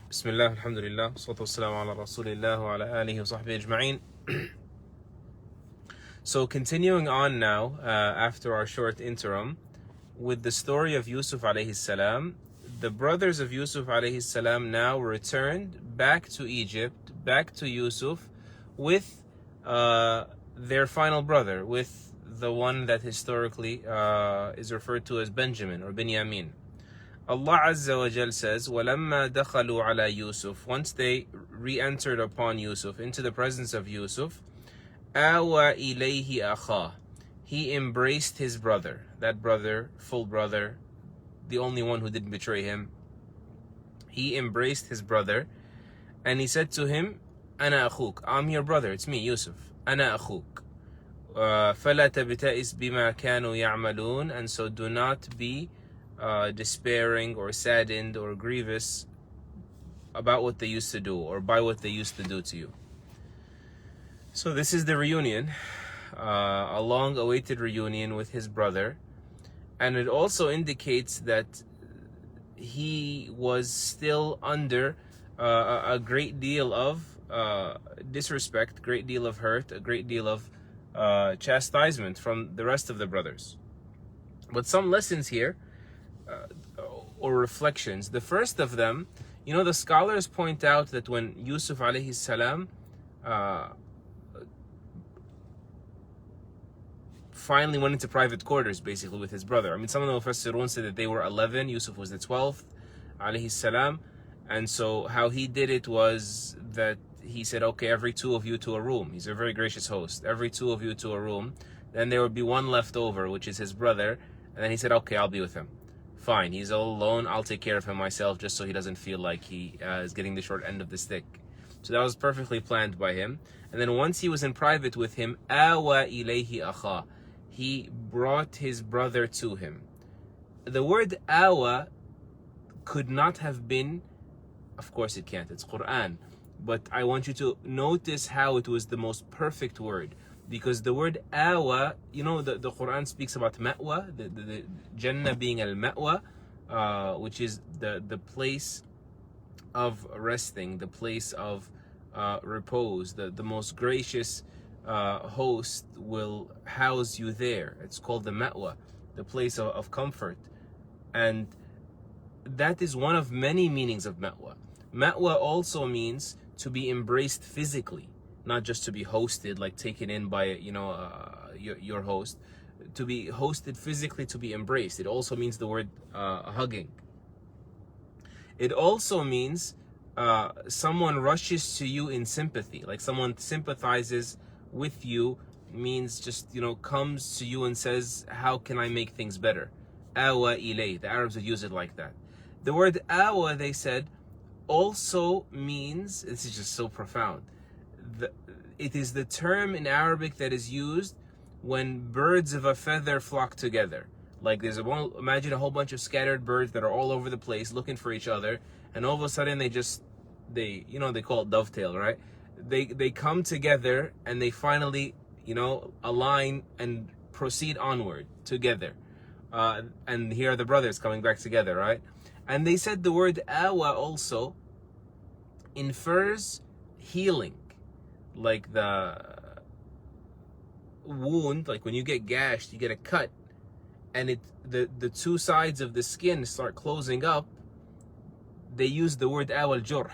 Bismillah, alhamdulillah, salatu wassalamu ala rasulillah wa ala alihi wa sahbihi ajma'in. So continuing on now, after our short interim, with the story of Yusuf alayhi salam, the brothers of Yusuf alayhi salam now returned back to Egypt, back to Yusuf, with their final brother, with the one that historically is referred to as Benjamin or Binyamin. Allah Azza wa Jal says, وَلَمَّا دَخَلُوا عَلَى Yusuf. Once they re-entered upon Yusuf, into the presence of Yusuf, آوَى إِلَيْهِ أَخَاهُ. He embraced his brother, that brother, full brother, the only one who didn't betray him. He embraced his brother, and he said to him, أَنَا أَخُوك. I'm your brother, it's me, Yusuf. أَنَا أَخُوك. فَلَا تَبْتَئِسْ بِمَا كَانُوا يَعْمَلُونَ. And so do not be despairing or saddened or grievous about what they used to do or by what they used to do to you. So this is the reunion, a long-awaited reunion with his brother, and it also indicates that he was still under a great deal of disrespect, great deal of hurt, a great deal of chastisement from the rest of the brothers. But some lessons here, or reflections. The first of them, the scholars point out that when Yusuf alayhi salam finally went into private quarters, basically, with his brother. I mean, some of the Mufassirun said that they were 11, Yusuf was the 12th, alayhi salam. And so how he did it was that he said, okay, every two of you to a room. He's a very gracious host. Every two of you to a room. Then there would be one left over, which is his brother. And then he said, okay, I'll be with him. Fine, he's all alone. I'll take care of him myself, just so he doesn't feel like he is getting the short end of the stick. So that was perfectly planned by him. And then once he was in private with him, آوَى إِلَيْهِ أَخَاهُ. He brought his brother to him. The word awa could not have been, of course it can't, it's Quran, but I want you to notice how it was the most perfect word, because the word awa, the Quran speaks about ma'wa, the Jannah being al-ma'wa, which is the place of resting, the place of repose, the most gracious host will house you there. It's called the ma'wa, the place of comfort. And that is one of many meanings of ma'wa. Ma'wa also means to be embraced physically, not just to be hosted, like taken in by your host. To be hosted physically, to be embraced. It also means the word hugging. It also means someone rushes to you in sympathy, like someone sympathizes with you, means just comes to you and says, how can I make things better? Awa ilay. The Arabs would use it like that. The word awa, they said, also means, this is just so profound, it is the term in Arabic that is used when birds of a feather flock together. Like imagine a whole bunch of scattered birds that are all over the place looking for each other, and all of a sudden they call it dovetail, right? They come together and they finally, align and proceed onward together. And here are the brothers coming back together, right? And they said the word awa also infers healing. Like the wound, like when you get gashed, you get a cut, and the two sides of the skin start closing up. They use the word awa al-jurh,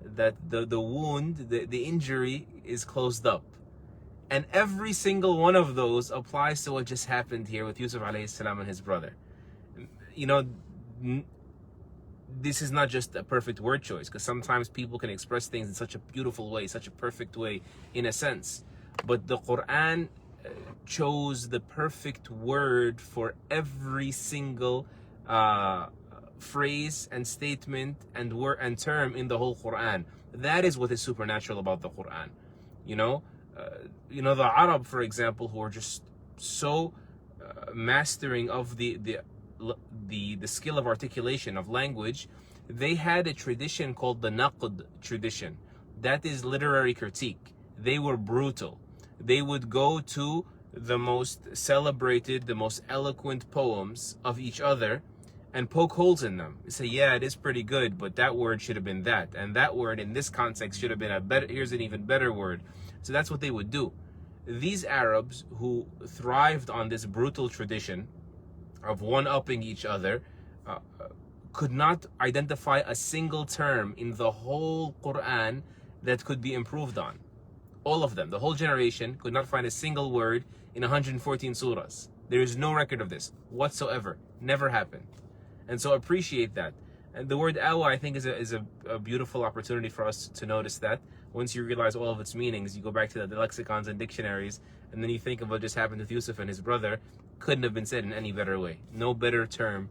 that the wound, the injury is closed up. And every single one of those applies to what just happened here with Yusuf alayhi salam and his brother. This is not just a perfect word choice, because sometimes people can express things in such a beautiful way, such a perfect way, in a sense. But the Quran chose the perfect word for every single phrase and statement and word and term in the whole Quran. That is what is supernatural about the Quran. The Arab, for example, who are just so mastering of the skill of articulation of language, they had a tradition called the Naqd tradition. That is literary critique. They were brutal. They would go to the most celebrated, the most eloquent poems of each other, and poke holes in them. You say, yeah, it is pretty good, but that word should have been that, and that word in this context should have been a better, here's an even better word. So that's what they would do. These Arabs who thrived on this brutal tradition of one-upping each other could not identify a single term in the whole Quran that could be improved on. All of them, the whole generation, could not find a single word in 114 surahs. There is no record of this whatsoever. Never happened. And so appreciate that. And the word awa, I think, is a beautiful opportunity for us to notice that. Once you realize all of its meanings, you go back to the lexicons and dictionaries, and then you think of what just happened with Yusuf and his brother. Couldn't have been said in any better way. No better term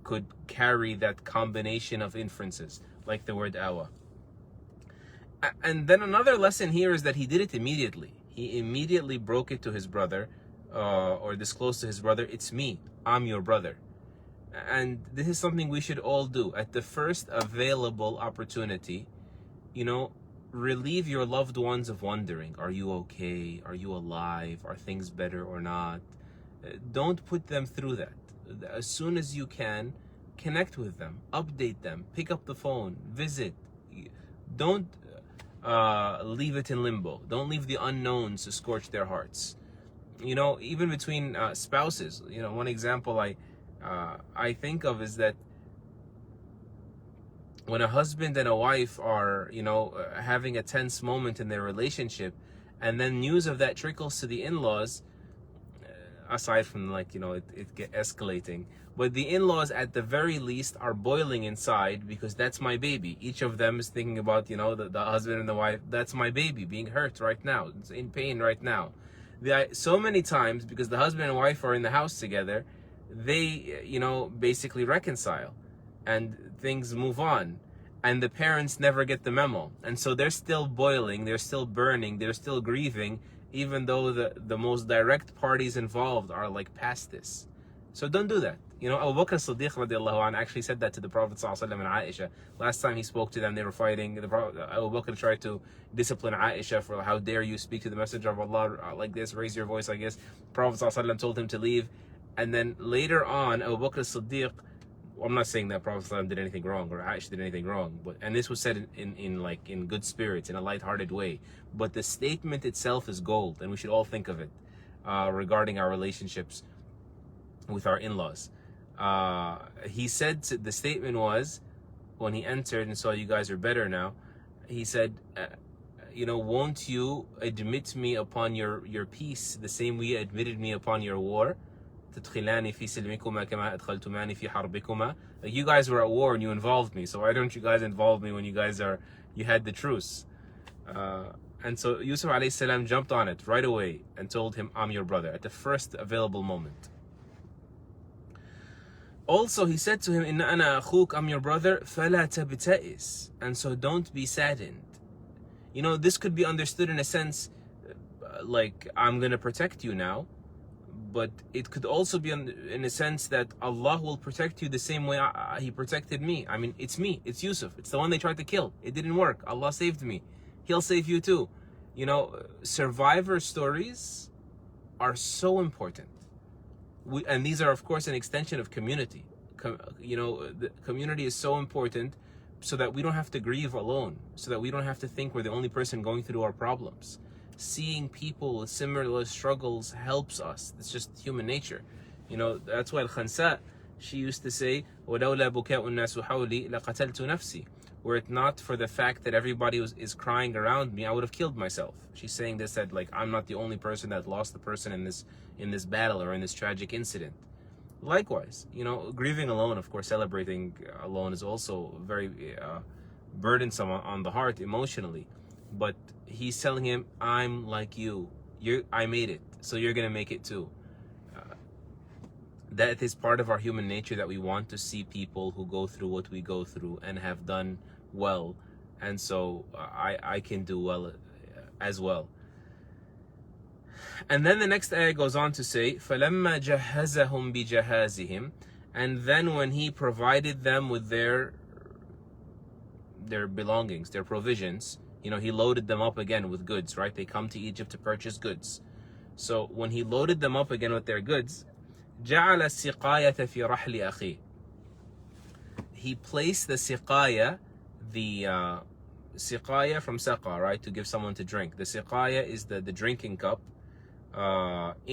could carry that combination of inferences, like the word awa. And then another lesson here is that he did it immediately. He immediately broke it to his brother, or disclosed to his brother, it's me, I'm your brother. And this is something we should all do. At the first available opportunity, relieve your loved ones of wondering, are you okay? Are you alive? Are things better or not? Don't put them through that. As soon as you can, connect with them, update them, pick up the phone, visit. Don't leave it in limbo. Don't leave the unknowns to scorch their hearts. Even between spouses, one example I think of is that when a husband and a wife are, having a tense moment in their relationship, and then news of that trickles to the in-laws, aside from it get escalating, but the in-laws at the very least are boiling inside because that's my baby. Each of them is thinking about, the husband and the wife, that's my baby being hurt right now, it's in pain right now. So many times, because the husband and wife are in the house together, they, basically reconcile and things move on, and the parents never get the memo, and so they're still boiling, they're still burning, they're still grieving, even though the most direct parties involved are past this. So don't do that. Abu Bakr as-Siddiq radiallahu anh actually said that to the Prophet ﷺ and Aisha. Last time he spoke to them, they were fighting. Abu Bakr tried to discipline Aisha for, how dare you speak to the Messenger of Allah like this, raise your voice like this. Prophet ﷺ told him to leave. And then later on, Abu Bakr as-Siddiq, I'm not saying that Prophet ﷺ did anything wrong or Aisha did anything wrong, and this was said in good spirits, in a lighthearted way. But the statement itself is gold, and we should all think of it regarding our relationships with our in-laws. He said, the statement was, when he entered and saw you guys are better now, he said, won't you admit me upon your peace the same way you admitted me upon your war? Like, you guys were at war and you involved me, so why don't you guys involve me when you had the truce? And so Yusuf alayhi salam jumped on it right away and told him, I'm your brother, at the first available moment. Also, he said to him, Inna ana akhuk, I'm your brother, fala tabta'is, and so don't be saddened. This could be understood in a sense like, I'm going to protect you now, but it could also be in a sense that Allah will protect you the same way He protected me. I mean, it's me, it's Yusuf, it's the one they tried to kill. It didn't work. Allah saved me. He'll save you too. Survivor stories are so important. And these are, of course, an extension of community. The community is so important so that we don't have to grieve alone, so that we don't have to think we're the only person going through our problems. Seeing people with similar struggles helps us. It's just human nature. That's why Al-Khansa, she used to say, وَلَوْلَا بُكَاءُ النَّاسُ حَوْلِي لَقَتَلْتُ نَفْسِي. Were it not for the fact that everybody is crying around me, I would have killed myself. She's saying this, that I'm not the only person that lost the person in this battle or in this tragic incident. Likewise, grieving alone, of course, celebrating alone is also very burdensome on the heart emotionally. But he's telling him, I'm like you. I made it, so you're going to make it too. That is part of our human nature, that we want to see people who go through what we go through and have done well. And so I can do well as well. And then the next ayah goes on to say, فَلَمَّا جَهَّزَهُمْ بِجَهَازِهِمْ, and then when he provided them with their belongings, their provisions, he loaded them up again with goods, right? They come to Egypt to purchase goods. So when he loaded them up again with their goods, جَعَلَ السِّقَايَةَ فِي رَحْلِ أَخِيهِ, he placed the siqaya, the siqaya from saqa, right, to give someone to drink. The siqaya is the drinking cup,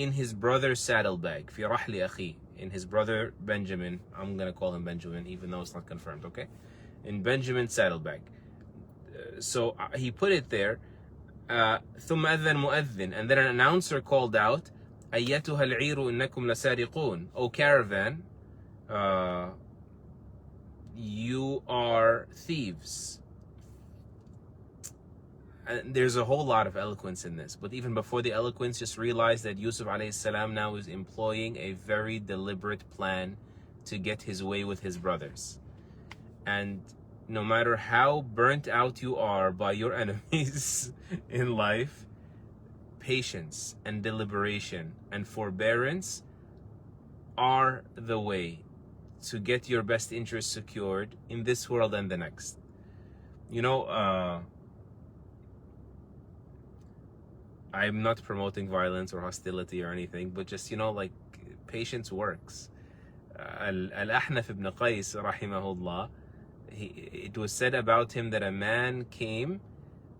in his brother's saddlebag, fi rahli akhi, in his brother Benjamin. I'm gonna call him Benjamin, even though it's not confirmed. Okay, in Benjamin's saddlebag. So he put it there. ثم أذن مؤذن, and then an announcer called out, أيتها العير إنكم لسارقون. O caravan, you are thieves. And there's a whole lot of eloquence in this, but even before the eloquence, just realize that Yusuf alayhi salam now is employing a very deliberate plan to get his way with his brothers. And no matter how burnt out you are by your enemies in life, patience and deliberation and forbearance are the way to get your best interests secured in this world and the next. You know, I'm not promoting violence or hostility or anything, but just, you know, like, patience works. Al-Ahnaf ibn Qais, rahimahullah, it was said about him that a man came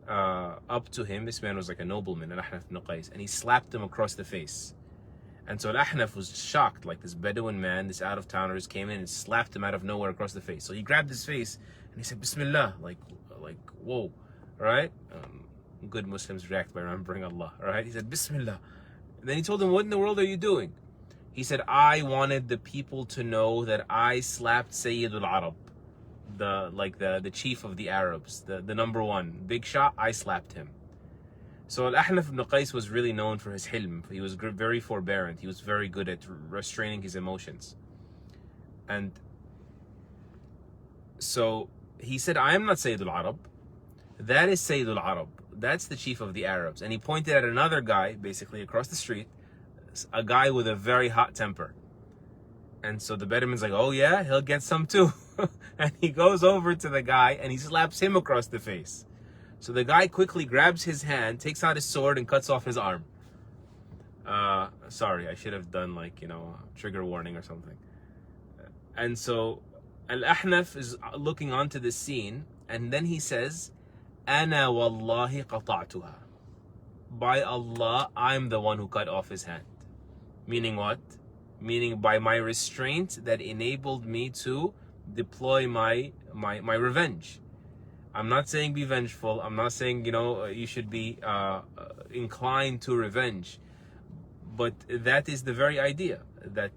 up to him. This man was like a nobleman, Al-Ahnaf ibn Qais, and he slapped him across the face. And so Al-Ahnaf was shocked, like this Bedouin man, this out-of-towner just came in and slapped him out of nowhere across the face. So he grabbed his face and he said, Bismillah, like whoa, right? Good Muslims react by remembering Allah, right? He said, Bismillah. And then he told him, what in the world are you doing? He said, I wanted the people to know that I slapped Sayyid al-Arab, the chief of the Arabs, the number one. Big shot, I slapped him. So Al-Ahnaf ibn Qais was really known for his hilm. He was very forbearant. He was very good at restraining his emotions. And so he said, I am not Sayyid al-Arab. That is Sayyid al-Arab. That's the chief of the Arabs. And he pointed at another guy, basically across the street, a guy with a very hot temper. And so the Bedouin's like, oh yeah, he'll get some too. And he goes over to the guy and he slaps him across the face. So the guy quickly grabs his hand, takes out his sword and cuts off his arm. Sorry, I should have done, like, you know, trigger warning or something. And so Al-Ahnaf is looking onto the scene, and then he says, Ana wallahi qata'tuha. By Allah, I'm the one who cut off his hand. Meaning what? Meaning by my restraint that enabled me to deploy my revenge. I'm not saying be vengeful. I'm not saying, you know, you should be inclined to revenge. But that is the very idea, that,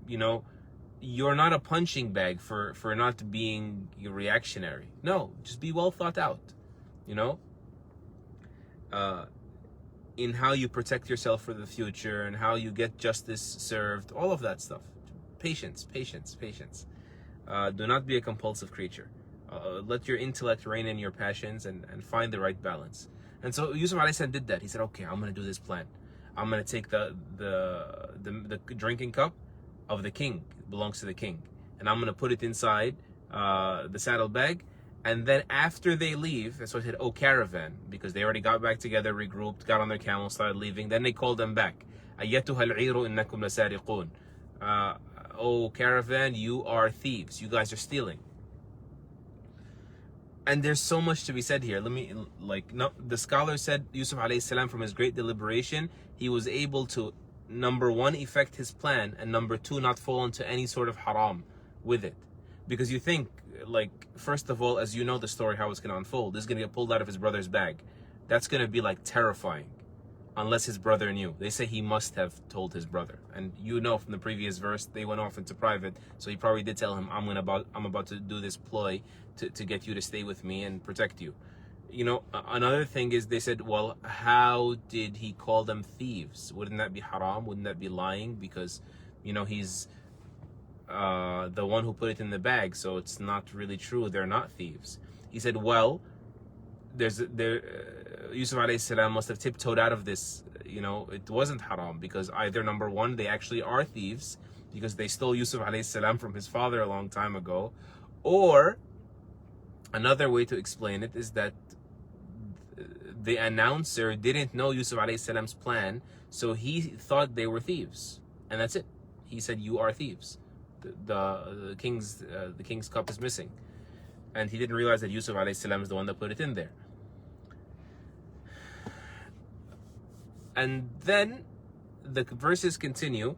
you know, you're not a punching bag for not being reactionary. No, just be well thought out, you know, in how you protect yourself for the future and how you get justice served, all of that stuff. Patience, patience, patience. Do not be a compulsive creature. Let your intellect rein in your passions and find the right balance. And so Yusuf alayhi salam did that. He said, okay, I'm going to do this plan. I'm going to take the drinking cup of the king, it belongs to the king, and I'm going to put it inside the saddlebag. And then after they leave, that's why I said, oh caravan, because they already got back together, regrouped, got on their camels, started leaving. Then they called them back. أيتها العير إنكم لسارقون. Oh caravan, you are thieves. You guys are stealing. And there's so much to be said here. The scholar said Yusuf alayhi salam, from his great deliberation, he was able to, number one, effect his plan, and number two, not fall into any sort of haram with it. Because you think, like, first of all, as you know the story, how it's going to unfold, this is going to get pulled out of his brother's bag. That's going to be, like, terrifying, unless his brother knew. They say he must have told his brother. And you know from the previous verse, they went off into private, so he probably did tell him, I'm about to do this ploy to get you to stay with me and protect you. You know, another thing is, they said, well, how did he call them thieves? Wouldn't that be haram? Wouldn't that be lying? Because, you know, he's the one who put it in the bag, so it's not really true. They're not thieves. He said, well, Yusuf alayhi salam must have tiptoed out of this. You know, it wasn't haram, because either, number one, they actually are thieves because they stole Yusuf alayhi salam from his father a long time ago, or another way to explain it is that the announcer didn't know Yusuf alayhi salam's plan, so he thought they were thieves, and that's it. He said, you are thieves. the king's cup is missing, and he didn't realize that Yusuf alayhi salam is the one that put it in there. And then the verses continue.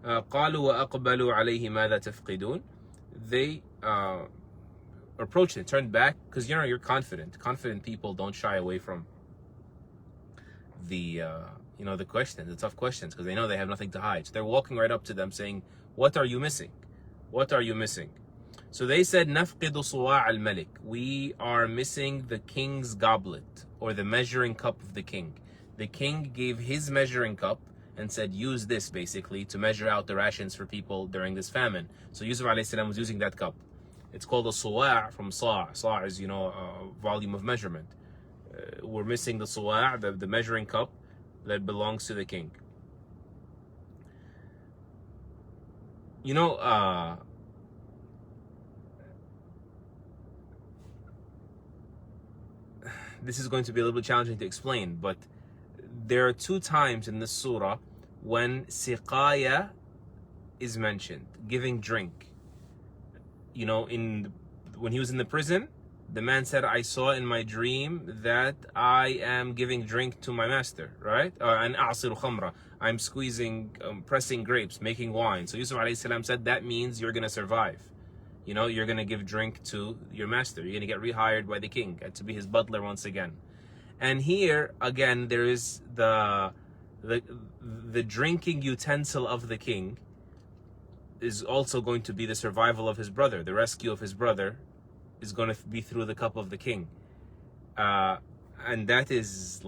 قالوا وأقبلوا عليه ماذا تفقدون. They approached it, turned back, because you're confident. Confident people don't shy away from the the questions, the tough questions, because they know they have nothing to hide. So they're walking right up to them saying, "What are you missing? What are you missing?" So they said, "نفقد صواع الملك." We are missing the king's goblet, or the measuring cup of the king. The king gave his measuring cup and said, use this basically to measure out the rations for people during this famine. So Yusuf alayhi salam was using that cup. It's called a suwa' from sa'. Sa' is, a volume of measurement. We're missing the suwa', the measuring cup that belongs to the king. This is going to be a little bit challenging to explain, but there are 2 times in this surah when siqaya is mentioned, giving drink. When he was in the prison, the man said, I saw in my dream that I am giving drink to my master, right? And a'siru khamra, I'm squeezing, pressing grapes, making wine. So Yusuf alayhi salam said, that means you're going to survive. You're going to give drink to your master. You're going to get rehired by the king to be his butler once again. And here, again, there is the drinking utensil of the king is also going to be the survival of his brother. The rescue of his brother is going to be through the cup of the king. And that is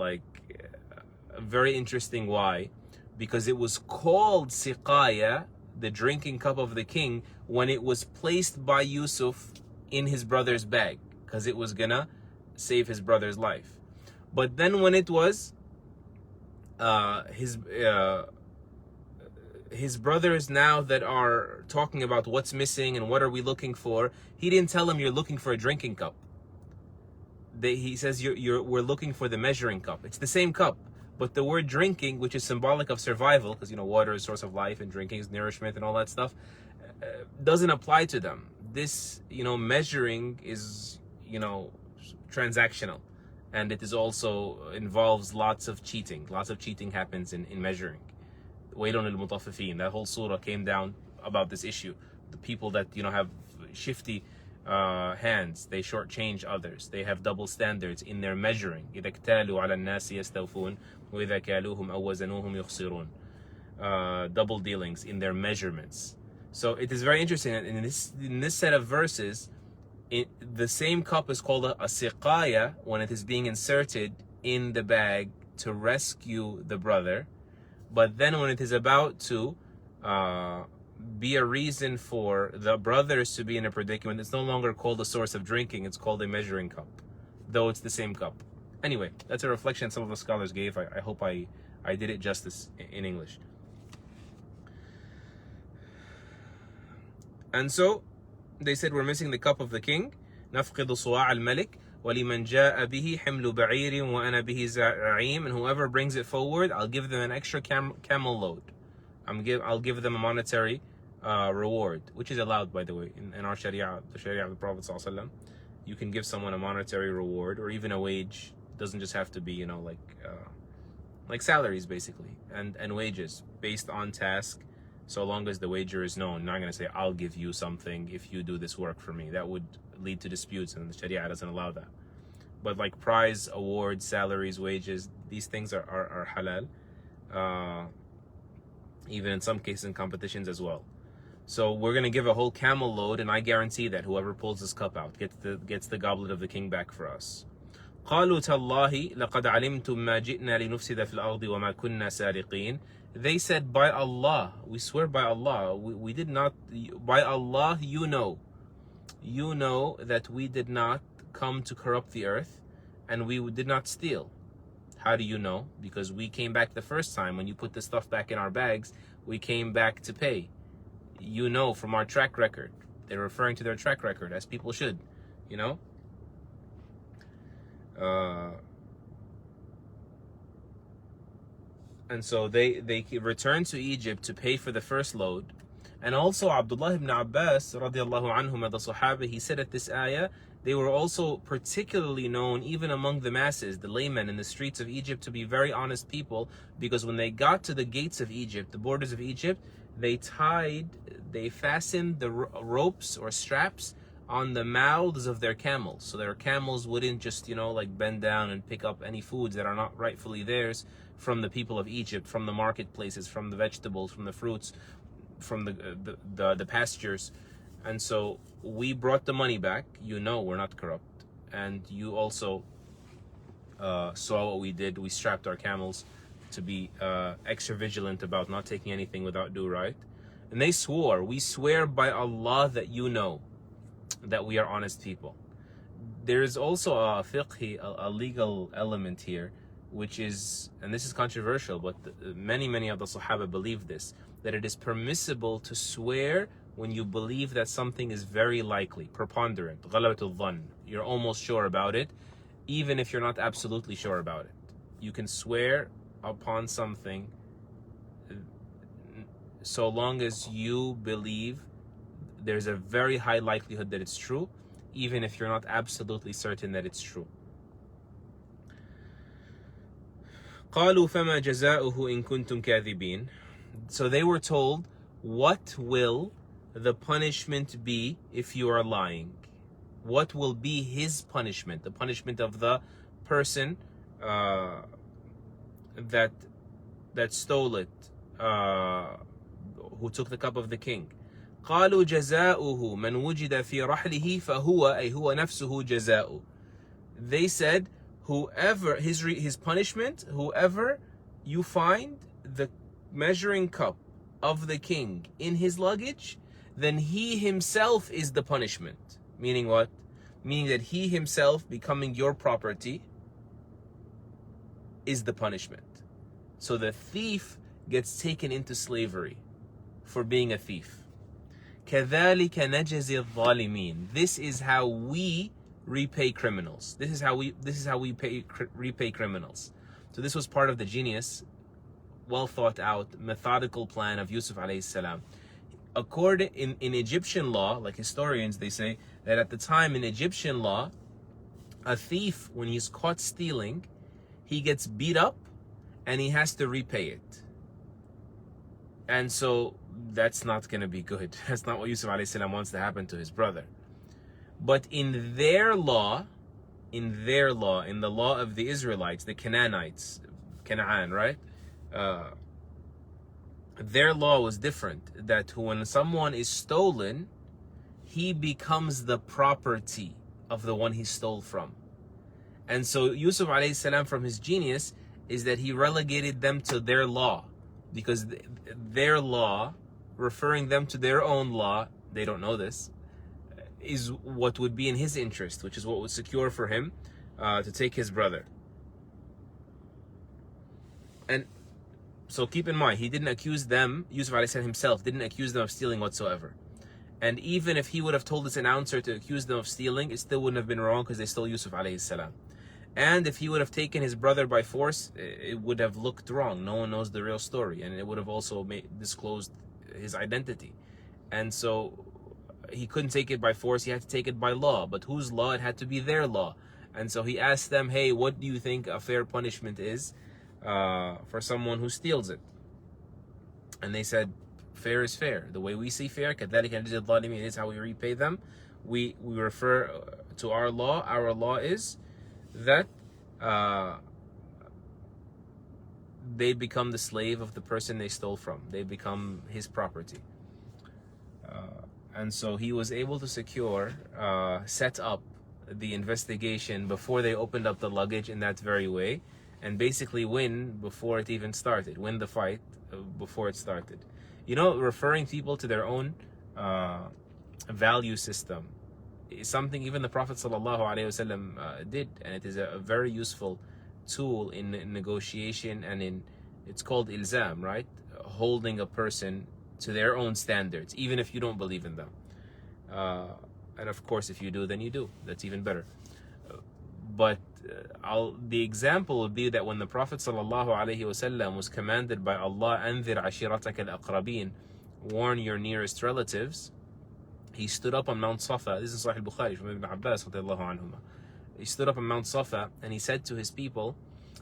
very interesting. Why? Because it was called siqaya, the drinking cup of the king, when it was placed by Yusuf in his brother's bag, because it was gonna save his brother's life. But then when it was his brothers now that are talking about what's missing and what are we looking for, he didn't tell them you're looking for a drinking cup. He says we're looking for the measuring cup. It's the same cup, but the word drinking, which is symbolic of survival, because water is source of life and drinking is nourishment and all that stuff, doesn't apply to them. This measuring is transactional, and it is also involves lots of cheating. Lots of cheating happens in measuring. Waylun al-mutaffifin. That whole surah came down about this issue. The people that have shifty hands, they shortchange others. They have double standards in their measuring. إذا اكتالوا على الناس يستوفون وإذا كالوهم أو وزنوهم يخسرون. Double dealings in their measurements. So it is very interesting. In this set of verses, the same cup is called a siqaya when it is being inserted in the bag to rescue the brother. But then when it is about to be a reason for the brothers to be in a predicament, it's no longer called a source of drinking, it's called a measuring cup, though it's the same cup. Anyway, that's a reflection some of the scholars gave. I hope I did it justice in English. And so they said, we're missing the cup of the king. نفقد صواع الملك وَلِمَنْ جَاءَ بِهِ حِمْلُ بَعِيرٍ وَأَنَا بِهِ زَعِيمٌ. And whoever brings it forward, I'll give them an extra camel load. I'll give them a monetary reward, which is allowed, by the way, in our Sharia, the Sharia of the Prophet ﷺ. You can give someone a monetary reward or even a wage. It doesn't just have to be, like salaries, basically, and wages based on task. So long as the wager is known, not going to say, I'll give you something if you do this work for me. That would lead to disputes, and the Sharia doesn't allow that. But like prize, awards, salaries, wages, these things are halal. Even in some cases in competitions as well. So we're going to give a whole camel load, and I guarantee that whoever pulls this cup out gets the goblet of the king back for us. قالوا تالله لقد علمتم ما جئنا لنفسد في الأرض وما كنا سارقين. They said, by Allah, we swear by Allah, we did not, by Allah, you know that we did not come to corrupt the earth and we did not steal. How do you know? Because we came back the first time when you put the stuff back in our bags, we came back to pay. You know from our track record. They're referring to their track record, as people should, And so they returned to Egypt to pay for the first load, And also Abdullah ibn Abbas radiallahu anhum, the Sahaba, he said at this ayah, they were also particularly known even among the masses, the laymen in the streets of Egypt, to be very honest people, because when they got to the gates of Egypt, the borders of Egypt, they fastened the ropes or straps on the mouths of their camels, so their camels wouldn't just, like bend down and pick up any foods that are not rightfully theirs from the people of Egypt, from the marketplaces, from the vegetables, from the fruits, from the pastures. And so we brought the money back. We're not corrupt. And you also saw what we did. We strapped our camels to be extra vigilant about not taking anything without due right. And they swore, we swear by Allah that that we are honest people. There is also a fiqhi, a legal element here, which is, and this is controversial, but many of the Sahaba believe this, that it is permissible to swear when you believe that something is very likely, preponderant, ghalabatul dhann. You're almost sure about it, even if you're not absolutely sure about it. You can swear upon something so long as you believe there's a very high likelihood that it's true, even if you're not absolutely certain that it's true. قالوا فما جزاؤه إن كنتم كاذبين. So they were told, what will the punishment be if you are lying? What will be his punishment? The punishment of the person that stole it, who took the cup of the king. قالوا جزاؤه من وجد في رحله فهو أي هو نفسه جزاؤه. They said, whoever his punishment, whoever you find the measuring cup of the king in his luggage, then he himself is the punishment. Meaning what? Meaning that he himself becoming your property is the punishment. So the thief gets taken into slavery for being a thief. كذلك نجزي الظالمين. This is how we repay criminals. This is how we repay criminals. So this was part of the genius, well thought out, methodical plan of Yusuf alayhi salam. In Egyptian law, like historians, they say that at the time in Egyptian law, a thief, when he's caught stealing, he gets beat up and he has to repay it. And so that's not going to be good. That's not what Yusuf alayhi salam wants to happen to his brother. But in their law, in the law of the Israelites, the Canaanites, Canaan, right? Their law was different. That when someone is stolen, he becomes the property of the one he stole from. And so Yusuf alayhi salam, from his genius, is that he relegated them to their law. Because their law, referring them to their own law, they don't know this, is what would be in his interest, which is what would secure for him to take his brother. And so keep in mind, he didn't accuse them, Yusuf alayhi salam himself didn't accuse them of stealing whatsoever. And even if he would have told this announcer to accuse them of stealing, it still wouldn't have been wrong because they stole Yusuf alayhi salam. And if he would have taken his brother by force, it would have looked wrong. No one knows the real story, and it would have also disclosed his identity. And so he couldn't take it by force, he had to take it by law. But whose law? It had to be their law. And so he asked them, hey, what do you think a fair punishment is for someone who steals it? And they said, fair is fair. The way we see fair, كَذَلِكَ نَجْزِي الظَّالِمِينَ, is how we repay them. We refer to our law. Our law is that they become the slave of the person they stole from. They become his property. And so he was able to set up the investigation before they opened up the luggage in that very way, and basically win before it even started, win the fight before it started. Referring people to their own value system is something even the Prophet ﷺ did, and it is a very useful tool in negotiation, and it's called ilzam, right? Holding a person to their own standards, even if you don't believe in them. And of course, if you do, then you do. That's even better. But the example would be that when the Prophet ﷺ was commanded by Allah, أَنذِرْ عَشِيرَتَكَ الْأَقْرَبِينَ, warn your nearest relatives, he stood up on Mount Safa. This is Sahih al-Bukhari from Ibn Abbas radiallahu anhuma. He stood up on Mount Safa and he said to his people,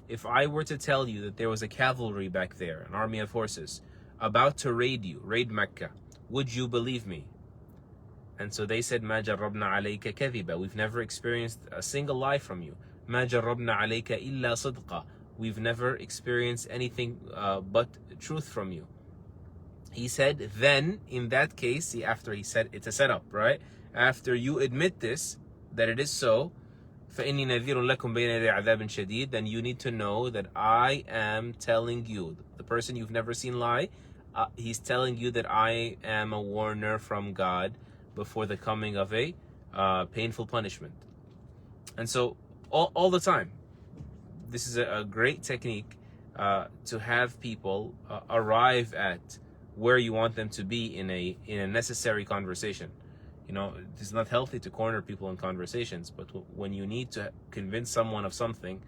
if I were to tell you that there was a cavalry back there, an army of horses, about to raid Mecca, would you believe me? And so they said, مَا جَرَّبْنَا عَلَيْكَ كَذِبًا. We've never experienced a single lie from you. مَا جَرَّبْنَا عَلَيْكَ إِلَّا صِدْقًا. We've never experienced anything but truth from you. He said, then, in that case, after he said, it's a setup, right? After you admit this, that it is so, فَإِنِّي نَذِيرٌ لَكُمْ بَيْنَ يَدَيْ عَذَابٍ شَدِيدٍ. Then you need to know that I am telling you, the person you've never seen lie, he's telling you that I am a warner from God before the coming of a painful punishment. And so, all the time, this is a great technique to have people arrive at where you want them to be in a necessary conversation. You know, it's not healthy to corner people in conversations, but when you need to convince someone of something,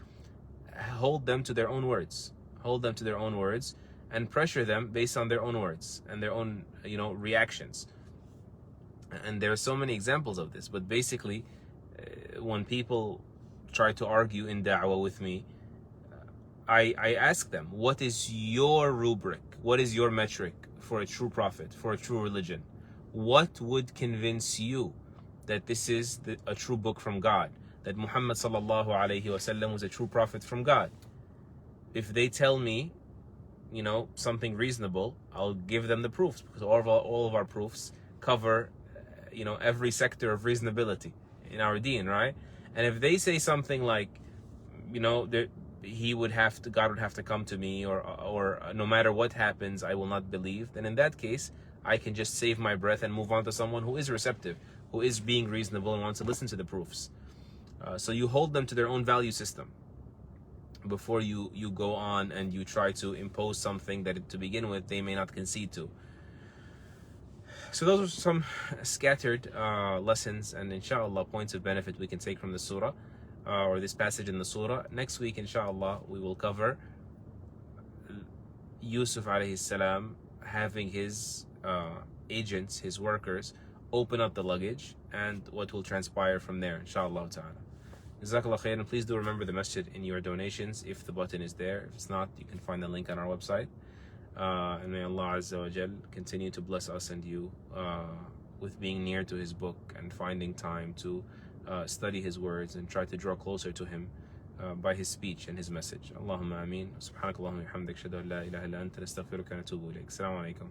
hold them to their own words. Hold them to their own words and pressure them based on their own words and their own, reactions. And there are so many examples of this, but basically, when people try to argue in da'wah with me, I ask them, what is your rubric? What is your metric for a true prophet, for a true religion? What would convince you that this is a true book from God, that Muhammad sallallahu alayhi wasallam was a true prophet from God? If they tell me, something reasonable, I'll give them the proofs, because all of our proofs cover, every sector of reasonability in our deen, right? And if they say something like, God would have to come to me, or no matter what happens, I will not believe, then in that case, I can just save my breath and move on to someone who is receptive, who is being reasonable and wants to listen to the proofs. So you hold them to their own value system before you go on and you try to impose something that to begin with they may not concede to. So those are some scattered lessons and inshallah points of benefit we can take from the surah, or this passage in the surah. Next week inshallah we will cover Yusuf alayhi salam having his agents, his workers, open up the luggage and what will transpire from there, inshallah ta'ala. Jazakallah khairan. Please do remember the masjid in your donations if the button is there. If it's not, you can find the link on our website. And may Allah Azza wa Jal continue to bless us and you with being near to His book and finding time to study His words and try to draw closer to Him by His speech and His message. Allahumma ameen. Subhanakallahumma wa bihamdik. Ashhadu an la ilaha illa anta, nastaghfiruka wa natubu ilayk. Assalamu alaikum.